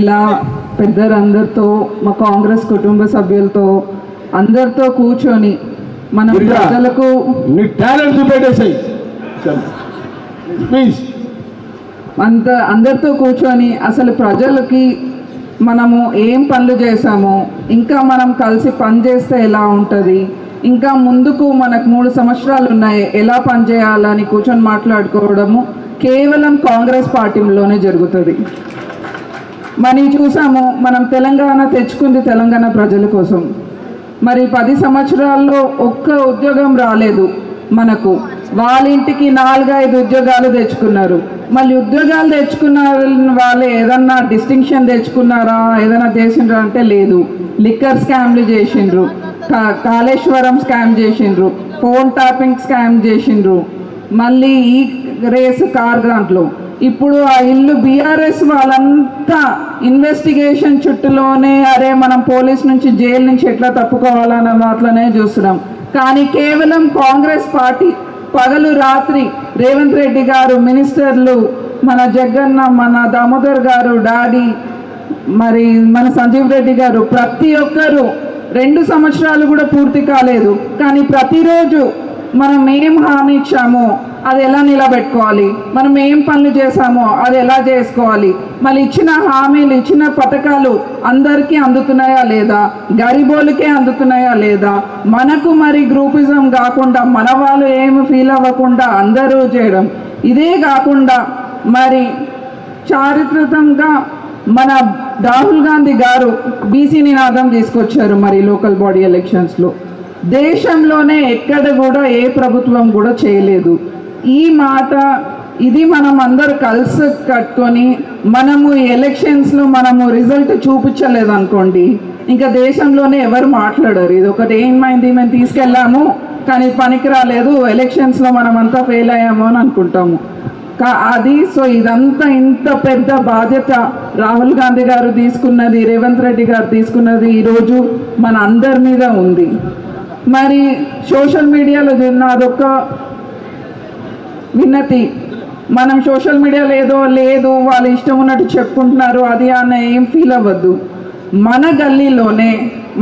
ఇలా పెద్దలందరితో మా కాంగ్రెస్ కుటుంబ సభ్యులతో అందరితో కూర్చొని మనం ప్రజలకు అందరితో కూర్చొని అసలు ప్రజలకి మనము ఏం పనులు చేసామో, ఇంకా మనం కలిసి పని చేస్తే ఎలా ఉంటుంది, ఇంకా ముందుకు మనకు 3 సంవత్సరాలు ఉన్నాయి ఎలా పనిచేయాలని కూర్చొని మాట్లాడుకోవడము కేవలం కాంగ్రెస్ పార్టీలోనే జరుగుతుంది. మనం చూసాము, మనం తెలంగాణ తెచ్చుకుంది తెలంగాణ ప్రజల కోసం. మరి 10 సంవత్సరాల్లో ఒక్క ఉద్యోగం రాలేదు మనకు. వాళ్ళ ఇంటికి 4-5 ఉద్యోగాలు తెచ్చుకున్నారు. మళ్ళీ ఉద్యోగాలు తెచ్చుకున్న వాళ్ళు ఏదన్నా డిస్టింక్షన్ తెచ్చుకున్నారా, ఏదైనా చేసిండ్రా అంటే లేదు. లిక్కర్ స్కామ్లు చేసిండ్రు, కాళేశ్వరం స్కామ్ చేసిండ్రు, ఫోన్ ట్యాపింగ్ స్కామ్ చేసిండ్రు, మళ్ళీ ఈ రేస్ కార్ గ్రాంట్లు. ఇప్పుడు ఆ ఇల్లు బీఆర్ఎస్ వాళ్ళంతా ఇన్వెస్టిగేషన్ చుట్టూలోనే అరే మనం పోలీస్ నుంచి జైలు నుంచి ఎట్లా తప్పుకోవాలన్న మాటలోనే చూస్తున్నాం. కానీ కేవలం కాంగ్రెస్ పార్టీ పగలు రాత్రి రేవంత్ రెడ్డి గారు, మినిస్టర్లు, మన జగన్న, మన దామోదర్ గారు, డాడీ, మరి మన సంజీవ్ రెడ్డి గారు, ప్రతి ఒక్కరు 2 సంవత్సరాలు కూడా పూర్తి కాలేదు. కానీ ప్రతిరోజు మనం ఏం హామీ ఇచ్చామో అది ఎలా నిలబెట్టుకోవాలి, మనం ఏం పనులు చేసామో అది ఎలా చేసుకోవాలి, మళ్ళీ ఇచ్చిన హామీలు, ఇచ్చిన పథకాలు అందరికీ అందుతున్నాయా లేదా, గరీబోళ్ళకే అందుతున్నాయా లేదా, మనకు మరి గ్రూపిజం కాకుండా మన వాళ్ళు ఏమి ఫీల్ అవ్వకుండా అందరూ చేయడం. ఇదే కాకుండా మరి చారిత్రకంగా మన రాహుల్ గాంధీ గారు బీసీ నినాదం తీసుకొచ్చారు మరి లోకల్ బాడీ ఎలక్షన్స్లో. దేశంలోనే ఎక్కడ కూడా ఏ ప్రభుత్వం కూడా చేయలేదు ఈ మాట. ఇది మనం అందరూ కలిసి కట్టుకొని మనము ఎలక్షన్స్లో మనము రిజల్ట్ చూపించలేదనుకోండి, ఇంకా దేశంలోనే ఎవరు మాట్లాడరు. ఇది ఒకటి ఏమైంది, మేము తీసుకెళ్ళాము కానీ పనికి రాలేదు, ఎలక్షన్స్లో మనమంతా ఫెయిల్ అయ్యాము అని అనుకుంటాము. అది సో ఇదంతా ఇంత పెద్ద బాధ్యత రాహుల్ గాంధీ గారు తీసుకున్నది, రేవంత్ రెడ్డి గారు తీసుకున్నది ఈరోజు మన అందరి మీద ఉంది. మరి సోషల్ మీడియాలో అదొక విన్నతి. మనం సోషల్ మీడియాలో ఏదో లేదు వాళ్ళు ఇష్టం ఉన్నట్టు చెప్పుకుంటున్నారు అది అన్న ఏం ఫీల్ అవ్వద్దు. మన గల్లీలోనే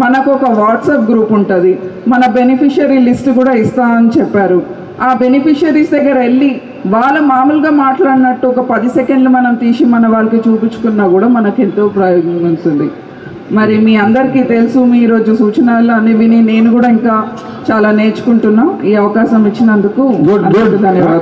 మనకు ఒక వాట్సాప్ గ్రూప్ ఉంటుంది, మన బెనిఫిషియరీ లిస్ట్ కూడా ఇస్తామని చెప్పారు. ఆ బెనిఫిషియరీస్ దగ్గర వెళ్ళి వాళ్ళ మామూలుగా మాట్లాడినట్టు ఒక 10 సెకండ్లు మనం తీసి మన వాళ్ళకి చూపించుకున్నా కూడా మనకు ఎంతో ప్రయోజనం ఉంటుంది. మరి మీ అందరికీ తెలుసు, మీ ఈరోజు సూచనలు అన్ని విని నేను కూడా ఇంకా చాలా నేర్చుకుంటున్నా. ఈ అవకాశం ఇచ్చినందుకు ధన్యవాదాలు.